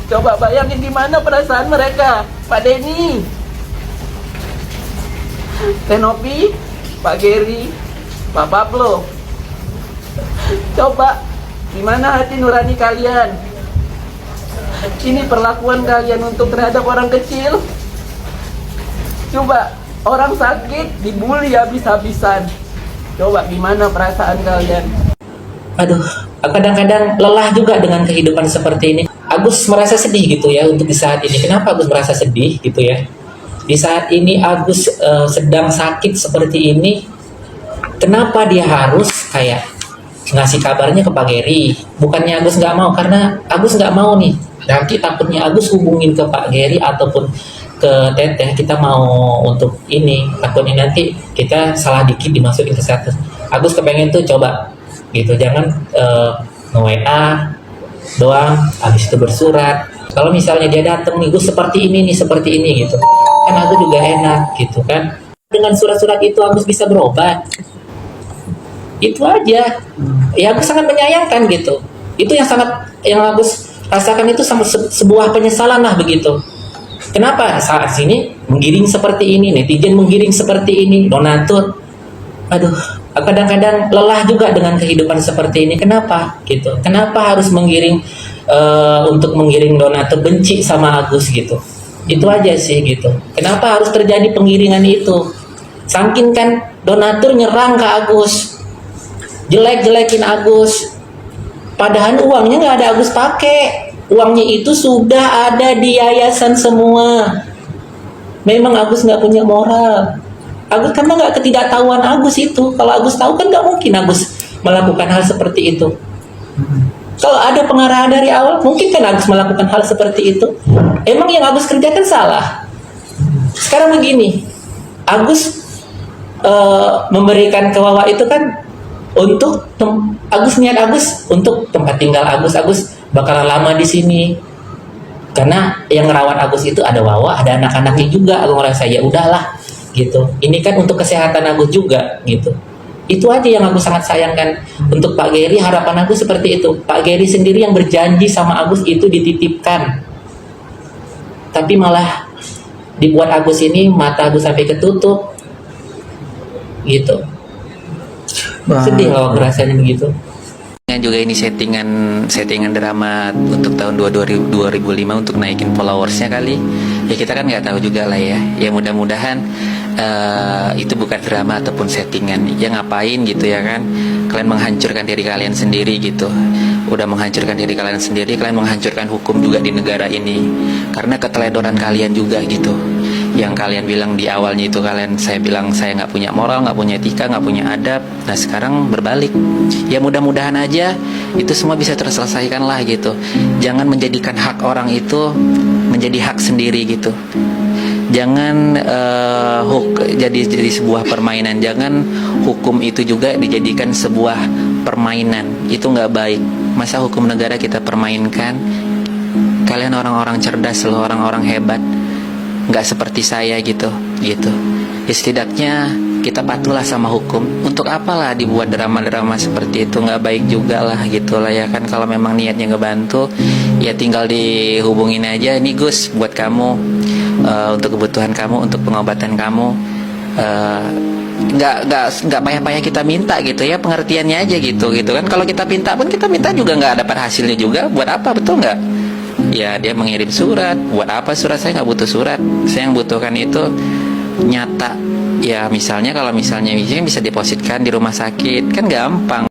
Coba bayangin gimana perasaan mereka. Pak Denny, Tenopi, Pak Geri, Pak Pablo. Coba gimana hati nurani kalian? Ini perlakuan kalian untuk terhadap orang kecil. Coba orang sakit dibully habis-habisan. Coba gimana perasaan kalian? Aduh, kadang-kadang lelah juga dengan kehidupan seperti ini. Agus merasa sedih gitu ya untuk di saat ini. Kenapa Agus merasa sedih gitu ya? Di saat ini Agus sedang sakit seperti ini. Kenapa dia harus kayak ngasih kabarnya ke Pak Geri? Bukannya Agus nggak mau, karena Agus nggak mau nih. Nanti takutnya Agus hubungin ke Pak Geri ataupun ke Teteh, kita mau untuk ini. Takutnya nanti kita salah dikit dimasukin ke status. Agus kepengen tuh coba gitu, jangan nge-WA doang, habis itu bersurat. Kalau misalnya dia datang nih, Gus seperti ini nih, seperti ini gitu, kan Agus juga enak gitu kan. Dengan surat-surat itu Agus bisa berobat. Itu aja. Ya Agus sangat menyayangkan gitu. Itu yang Agus rasakan itu sama sebuah penyesalan lah begitu. Kenapa saat sini menggiring seperti ini, netizen menggiring seperti ini, donatur. Aduh, kadang-kadang lelah juga dengan kehidupan seperti ini. Kenapa gitu? Kenapa harus menggiring untuk menggiring donatur benci sama Agus gitu? Itu aja sih gitu. Kenapa harus terjadi penggiringan itu? Saking kan donatur nyerang ke Agus, jelek-jelekin Agus. Padahal uangnya nggak ada Agus pakai. Uangnya itu sudah ada di yayasan semua. Memang Agus nggak punya moral. Agus karena nggak ketidaktahuan Agus itu. Kalau Agus tahu kan nggak mungkin Agus melakukan hal seperti itu. Kalau ada pengarahan dari awal, mungkin kan Agus melakukan hal seperti itu. Emang yang Agus kerjakan salah. Sekarang begini, Agus memberikan ke Wawa itu kan untuk Agus, niat Agus untuk tempat tinggal Agus. Agus bakalan lama di sini. Karena yang ngerawat Agus itu ada Wawa, ada anak-anaknya juga. Aku ngerasa ya udahlah gitu. Ini kan untuk kesehatan Agus juga gitu. Itu aja yang aku sangat sayangkan. Untuk Pak Geri, harapan aku seperti itu. Pak Geri sendiri yang berjanji sama Agus itu dititipkan. Tapi malah dibuat Agus ini mata Agus sampai ketutup. Gitu. Sedih loh rasanya begitu. Juga ini settingan drama untuk tahun 2005 untuk naikin followersnya kali ya, kita kan nggak tahu juga lah ya. Ya mudah-mudahan itu bukan drama ataupun settingan. Ya ngapain gitu ya kan, kalian menghancurkan diri kalian sendiri gitu. Udah menghancurkan diri kalian sendiri, kalian menghancurkan hukum juga di negara ini karena keteledoran kalian juga gitu. Yang kalian bilang di awalnya itu, saya bilang saya nggak punya moral, nggak punya etika, nggak punya adab. Nah sekarang berbalik. Ya mudah-mudahan aja itu semua bisa terselesaikan lah gitu. Jangan menjadikan hak orang itu menjadi hak sendiri gitu. Jangan jadi sebuah permainan. Jangan hukum itu juga dijadikan sebuah permainan. Itu nggak baik. Masa hukum negara kita permainkan? Kalian orang-orang cerdas loh, orang-orang hebat. Nggak seperti saya gitu. Ya setidaknya kita patuhlah sama hukum. Untuk apalah dibuat drama-drama seperti itu? Nggak baik juga lah gitu lah ya kan. Kalau memang niatnya ngebantu, ya tinggal dihubungin aja. Nih Gus, buat kamu, untuk kebutuhan kamu, untuk pengobatan kamu. Nggak payah-payah kita minta gitu ya, pengertiannya aja gitu kan. Kalau kita minta pun kita minta juga nggak dapat hasilnya juga. Buat apa, betul nggak? Ya dia mengirim surat. Buat apa surat? Saya nggak butuh surat. Saya yang butuhkan itu nyata. Ya misalnya kalau misalnya bisa depositkan di rumah sakit kan gampang.